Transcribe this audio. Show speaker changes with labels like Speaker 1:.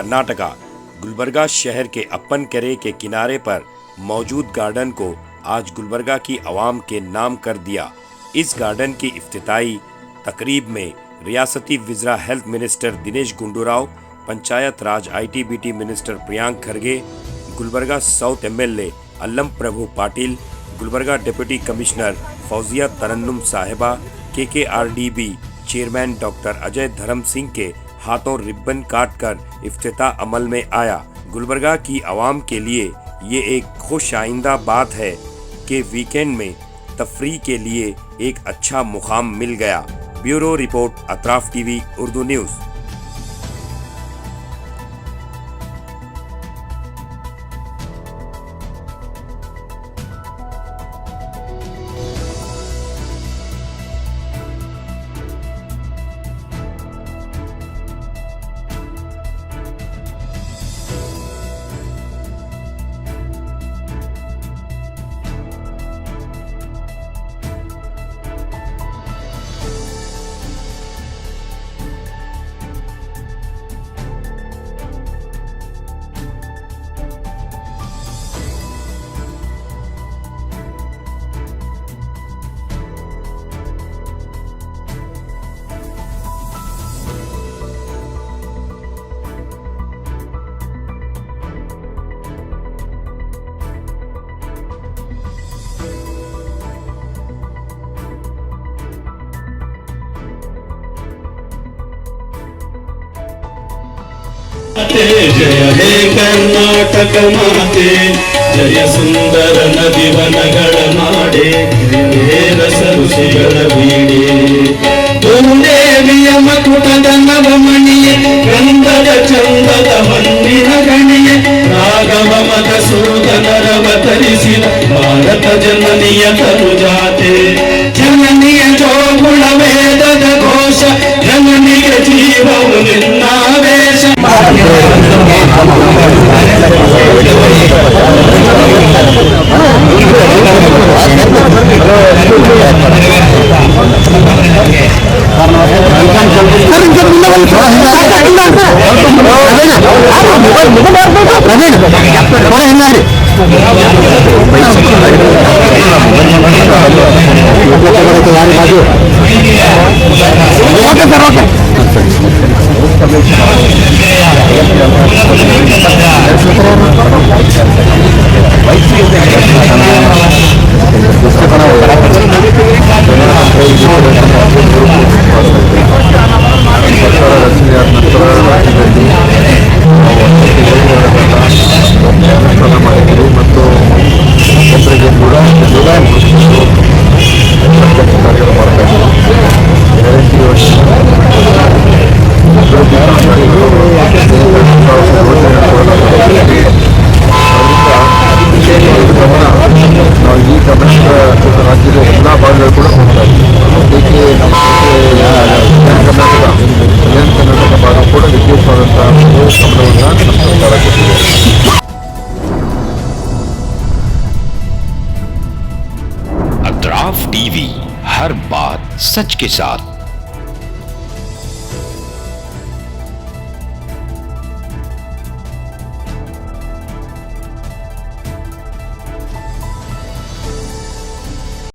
Speaker 1: कर्नाटका गुलबर्गा शहर के अप्पन केरे के किनारे पर मौजूद गार्डन को आज गुलबर्गा की आवाम के नाम कर दिया। इस गार्डन की इफ्तिताई तकरीब में रियासती विज़रा हेल्थ मिनिस्टर दिनेश गुंडूराव, पंचायत राज ITBT minister Priyank Kharge, Gulbarga south MLA Allam प्रभु पाटिल, गुलबर्गा डिप्टी कमिश्नर फौजिया तरन्नुम साहिबा, KKRDB चेयरमैन डॉक्टर अजय धर्म सिंह के हाथों रिबन काटकर इफ्तिताह अमल में आया। गुलबर्गा की आवाम के लिए ये एक खुश आइंदा बात है कि वीकेंड में तफरीह के लिए एक अच्छा मुकाम मिल गया। Bureau report, Atraf TV Urdu news.
Speaker 2: जय हे कर्नाटक माते, जय सुंदर नदी वनಗಳ ನಾಡೆ, ಹೇ ರಸ ಋಷಿಗಳ ಬೀಡೆ, ಭೂದೇವಿಯ ಮಕುಟದ ನವಮಣಿಯೇ, ಗಂಧದ ಚಂದದ ಮಣ್ಣಿನ ಗಣಿಯೇ, ರಾಘವ ಮಧುಸೂದನರವತರಿಸಿದ ಭಾರತ ಜನನಿಯ ತನುಜಾತೆ, ಜನನಿಯ ಜೋಗುಳ ವೇದದ ಘೋಷ, ಜನನಿಯ ಜೀವವು ನಿನ್ನಾವೇಶ।
Speaker 3: अतराफ TV, हर बात सच के साथ।